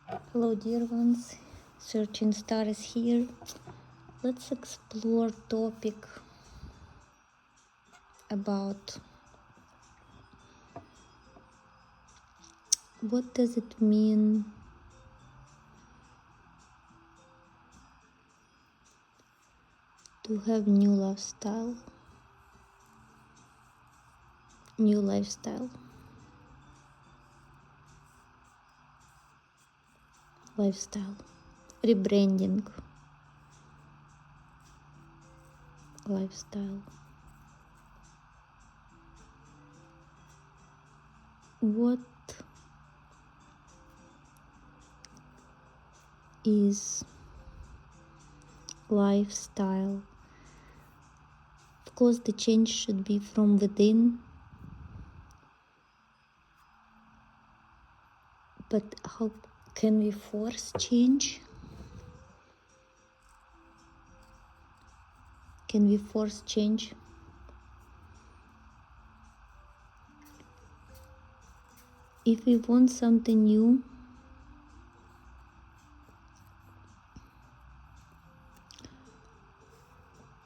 Hello dear ones, Searching Star is here. Let's explore topic about what does it mean to have new lifestyle. Rebranding lifestyle. What is lifestyle? Of course, the change should be from within, but how can we force change? Can we force change? If we want something new,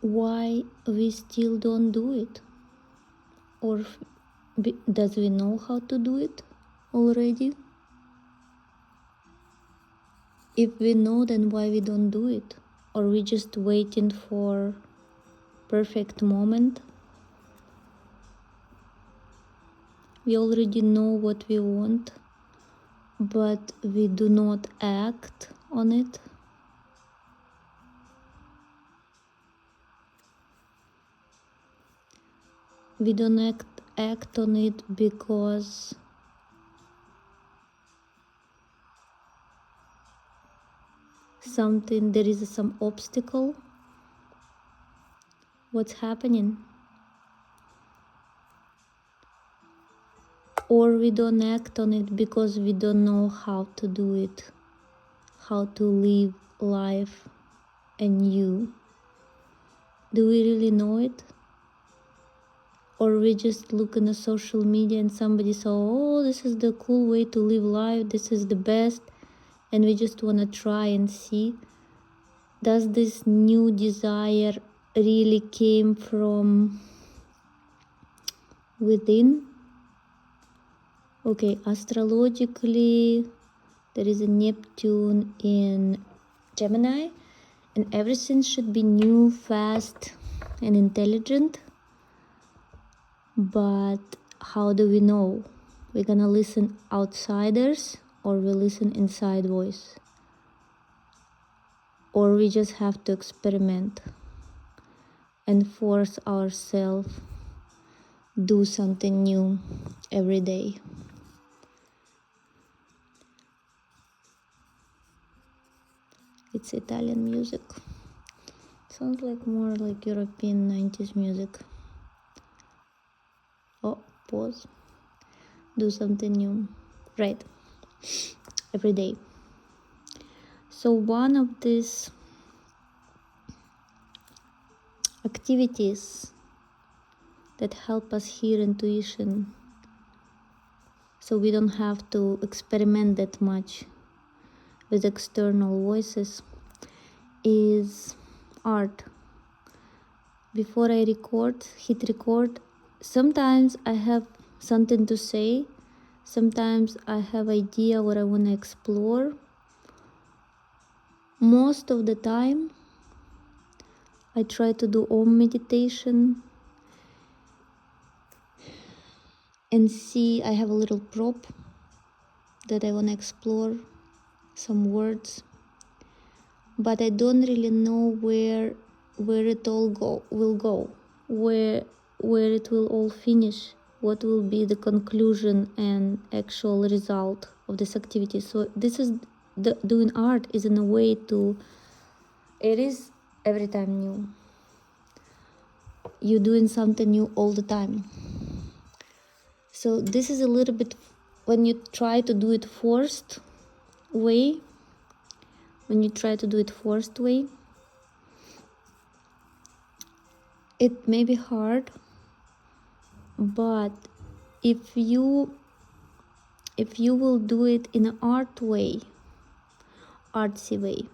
why we still don't do it? Or does we know how to do it already? If we know, then why we don't do it? Or we just waiting for perfect moment? We already know what we want, but we do not act on it. We don't act on it because there is some obstacle. What's happening? Or we don't act on it because we don't know how to do it, how to live life anew. Do we really know it? Or we just look in the social media and somebody saw, oh, this is the cool way to live life, this is the best, and we just want to try and see, does this new desire really came from within? Okay, astrologically, there is a Neptune in Gemini, and everything should be new, fast, and intelligent. But how do we know? We're gonna listen outsiders, or we listen inside voice? Or we just have to experiment and force ourselves do something new every day. It's Italian music. Sounds like more like European 90s music. Oh, pause. Do something new. Right. Every day. So one of these activities that help us hear intuition, so we don't have to experiment that much with external voices, is art. Before I hit record, sometimes I have something to say, sometimes I have idea what I want to explore. Most of the time I try to do Om meditation and see, I have a little prop that I want to explore, some words, but I don't really know where it all will go, where it will all finish, what will be the conclusion and actual result of this activity. So this is doing art is in a way to, it is every time new. You're doing something new all the time. So this is a little bit, when you try to do it forced way, it may be hard, but if you will do it in an art way, artsy way.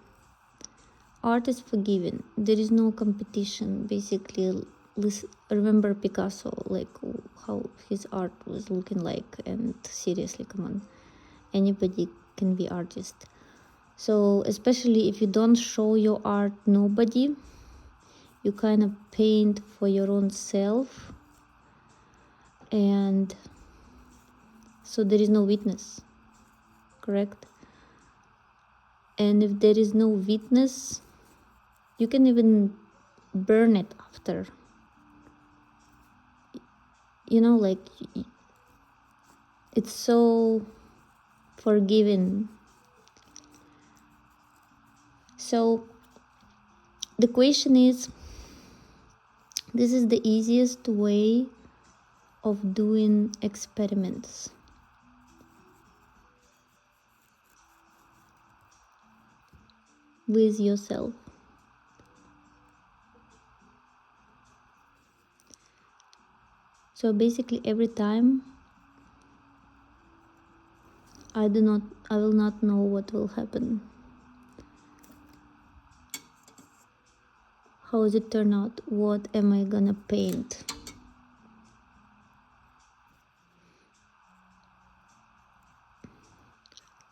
Art is forgiving. There is no competition. Basically, remember Picasso, like how his art was looking like, and seriously, come on, anybody can be artist. So especially if you don't show your art nobody, you kind of paint for your own self, and so there is no witness, correct? And if there is no witness, you can even burn it after, like it's so forgiving. So the question is, this is the easiest way of doing experiments. With yourself. So basically every time I will not know what will happen. How does it turn out? What am I gonna paint?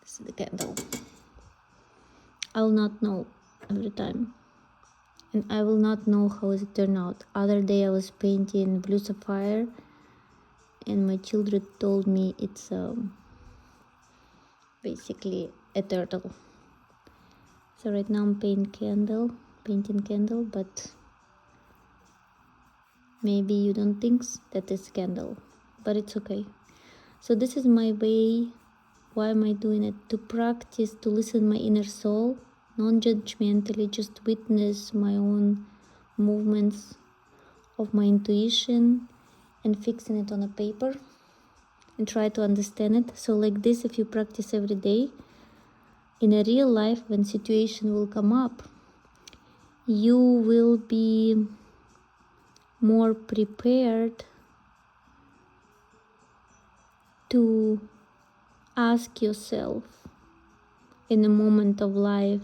This is the candle. I will not know every time. And I will not know how it turned out. Other day I was painting blue sapphire and my children told me it's basically a turtle. So right now I'm painting candle, but maybe you don't think that it's candle, but it's okay. So this is my way. Why am I doing it? To practice, to listen my inner soul, non-judgmentally, just witness my own movements of my intuition and fixing it on a paper and try to understand it. So like this, if you practice every day, in a real life, when situation will come up, you will be more prepared to ask yourself in a moment of life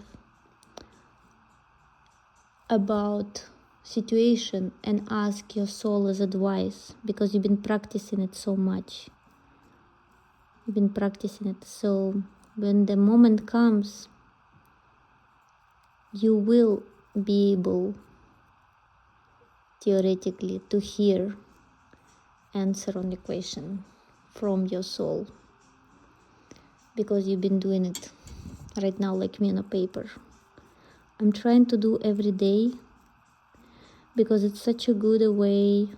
about situation and ask your soul as advice, because you've been practicing it so much. You've been practicing it. So when the moment comes, you will be able theoretically to hear answer on the question from your soul, because you've been doing it right now like me on a paper. I'm trying to do every day because it's such a good way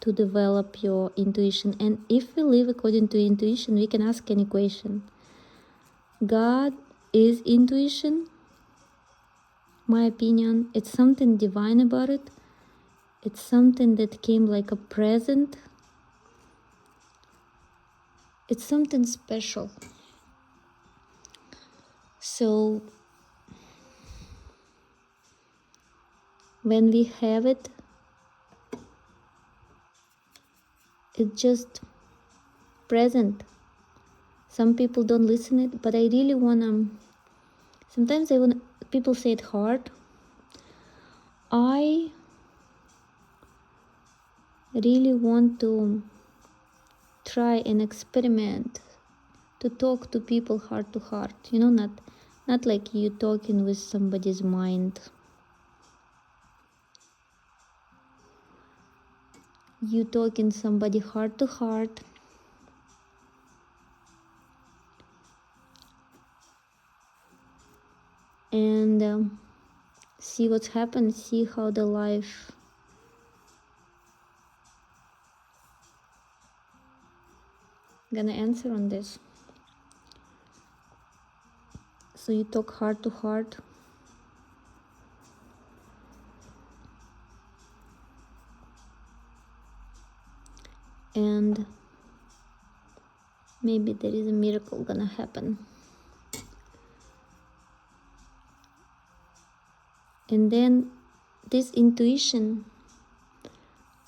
to develop your intuition. And if we live according to intuition, we can ask any question. God is intuition. My opinion, it's something divine about it. It's something that came like a present. It's something special. So when we have it, it's just present. Some people don't listen it, but I really wanna, sometimes people say it hard. I really want to try and experiment to talk to people heart to heart, not like you talking with somebody's mind. You talking somebody heart to heart, and see what's happened, see how the life gonna answer on this. So you talk heart to heart, and maybe there is a miracle gonna happen. And then this intuition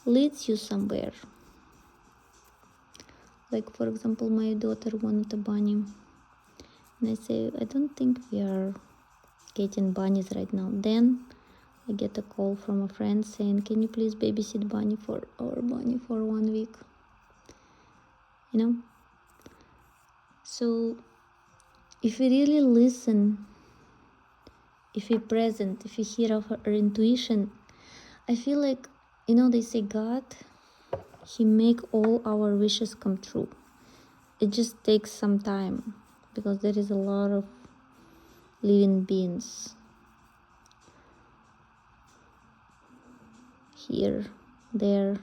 leads you somewhere. Like for example, my daughter wanted a bunny, And I say, I don't think we are getting bunnies right now. Then I get a call from a friend saying, can you please babysit our bunny for 1 week? You know? So if we really listen, if we're present, if we hear our intuition, I feel like, they say God, He make all our wishes come true. It just takes some time because there is a lot of living beings here, there,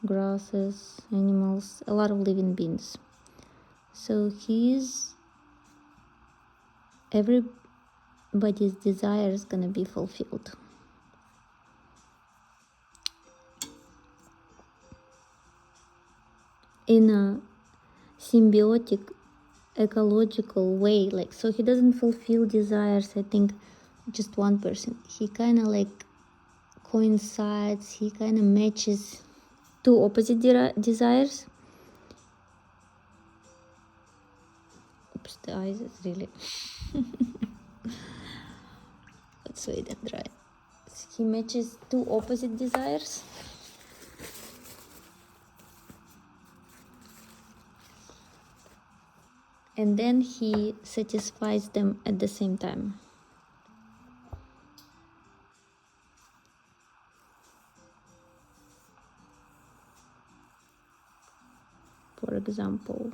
grasses, animals, a lot of living beings. So everybody's desire is gonna be fulfilled. In a symbiotic, ecological way. Like, so He doesn't fulfill desires, I think, just one person. He kind of like coincides, He kind of matches two opposite desires. Oops, the eyes is really let's wait and dry. He matches two opposite desires, and then He satisfies them at the same time. For example,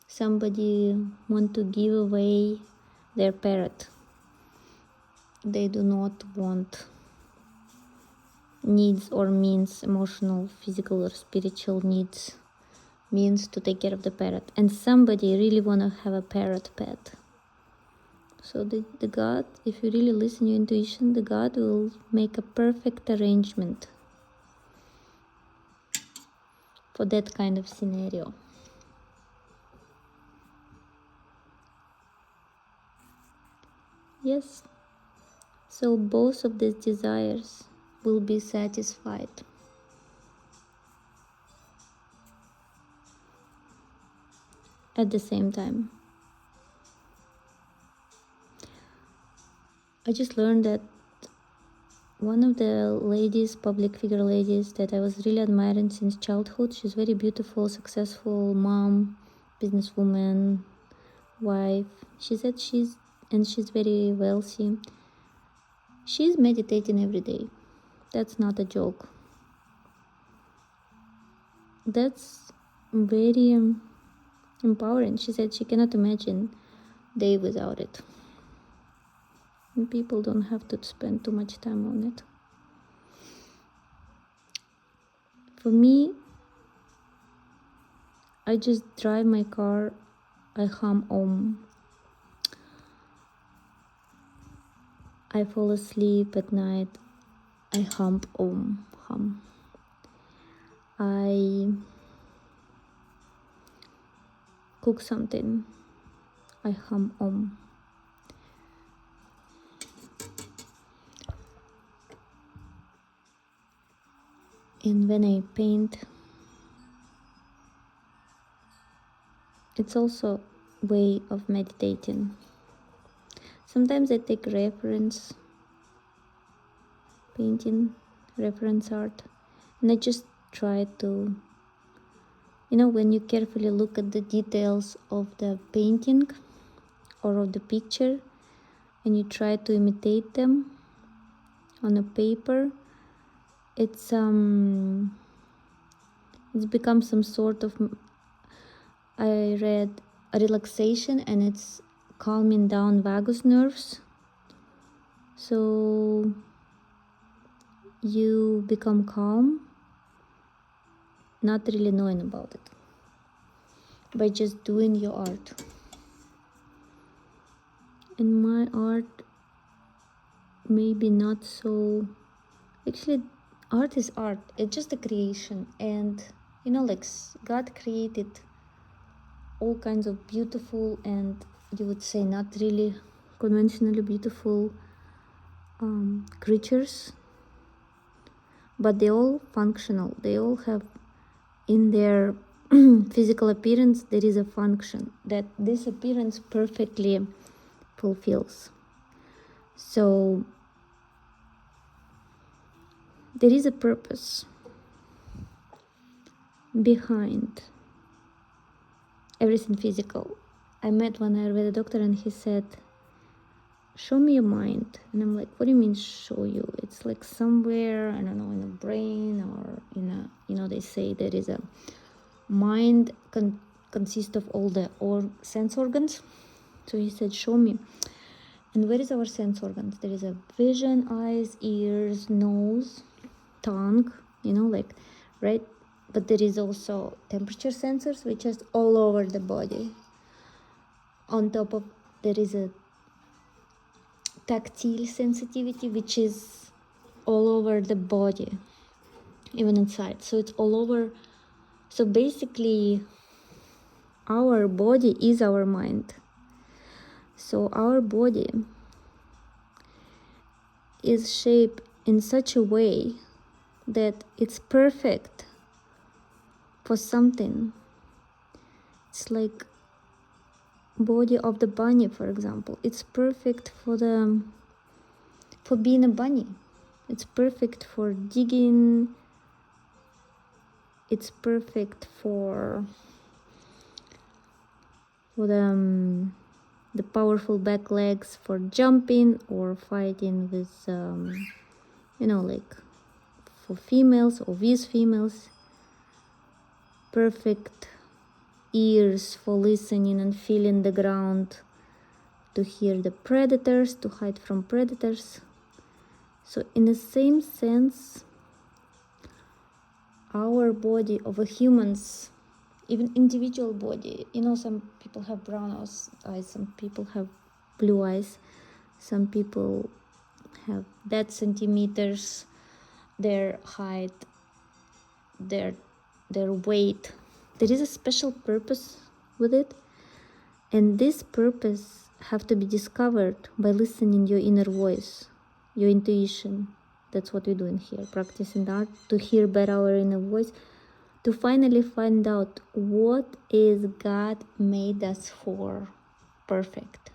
somebody want to give away their parrot. They do not want needs or means, emotional, physical or spiritual needs, means to take care of the parrot. And somebody really want to have a parrot pet. So the God, if you really listen to your intuition, the God will make a perfect arrangement for that kind of scenario. Yes. So both of these desires will be satisfied. At the same time. I just learned that one of the ladies, public figure ladies that I was really admiring since childhood, she's very beautiful, successful mom, businesswoman, wife. She said she's very wealthy. She's meditating every day. That's not a joke. That's very empowering. She said she cannot imagine day without it. And people don't have to spend too much time on it. For me, I just drive my car, I hum Om. I fall asleep at night, I hum Om. I cook something, I hum Om. And when I paint, it's also a way of meditating. Sometimes I take reference painting, reference art, and I just try to, when you carefully look at the details of the painting or of the picture and you try to imitate them on a paper, it's become some sort of, I read, a relaxation, and it's calming down vagus nerves, so you become calm, not really knowing about it, by just doing your art. And my art maybe not so, actually art is art, it's just a creation. And like God created all kinds of beautiful, and you would say not really conventionally beautiful creatures, but they all functional, they all have in their physical appearance, there is a function that this appearance perfectly fulfills. So there is a purpose behind everything physical. I met one Ayurveda doctor and he said, show me your mind. And I'm like, what do you mean show you? It's like somewhere, I don't know, in the brain or in a, they say there is a mind consists of all the sense organs. So he said, show me. And where is our sense organs? There is a vision, eyes, ears, nose, tongue, right? But there is also temperature sensors, which is all over the body. On top of, there is a tactile sensitivity, which is all over the body, even inside. So it's all over. So basically, our body is our mind. So our body is shaped in such a way that it's perfect for something. It's like body of the bunny, for example. It's perfect for being a bunny. It's perfect for digging. It's perfect for the powerful back legs for jumping or fighting with like for females or with females. Perfect ears for listening and feeling the ground, to hear the predators, to hide from predators. So in the same sense, our body of a human's, even individual body, some people have brown eyes, some people have blue eyes, some people have that centimeters, their height, their weight. There is a special purpose with it, and this purpose have to be discovered by listening your inner voice, your intuition. That's what we're doing here, practicing the art to hear better our inner voice, to finally find out what is God made us for perfect.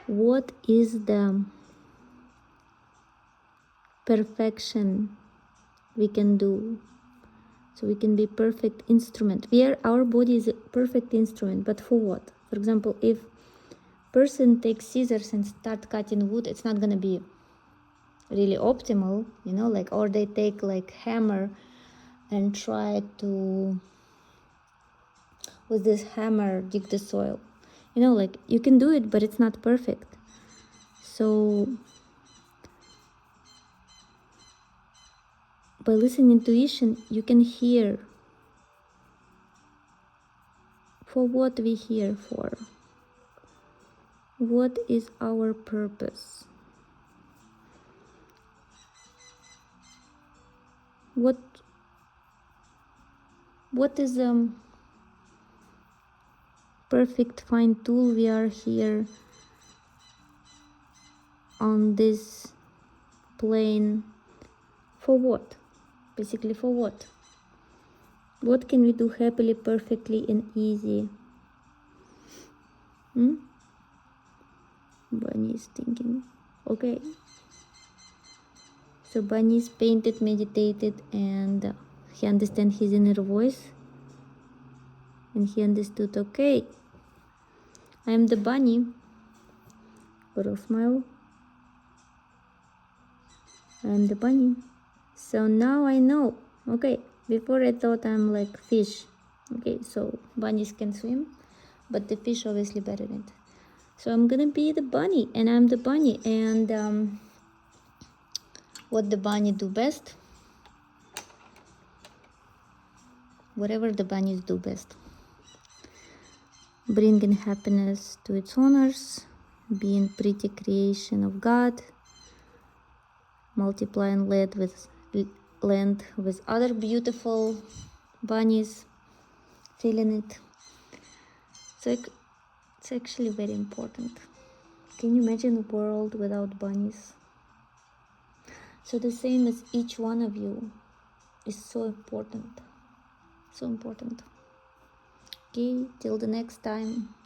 What is the perfection we can do? So we can be perfect instrument. Our body is a perfect instrument, but for what? For example, if person takes scissors and start cutting wood, it's not gonna be really optimal, or they take like hammer and try to, with this hammer, dig the soil. You can do it, but it's not perfect. So by listening intuition, you can hear for what we here for. What is our purpose? What is perfect fine tool we are here on this plane for? What? Basically for what? What can we do happily, perfectly and easy? Bunny is thinking. Okay. So Bunny is painted, meditated, and he understand his inner voice. And he understood, okay, I am the bunny. Little smile. I am the bunny. So now I know. Okay, before I thought I'm like fish. Okay, so bunnies can swim, but the fish obviously better than it. So I'm gonna be the bunny, and I'm the bunny. And what the bunny do best? Whatever the bunnies do best. Bringing happiness to its owners, being pretty creation of God, multiplying land with other beautiful bunnies, feeling it. So it's actually very important. Can you imagine a world without bunnies? So the same as each one of you is so important. So important. Okay, till the next time.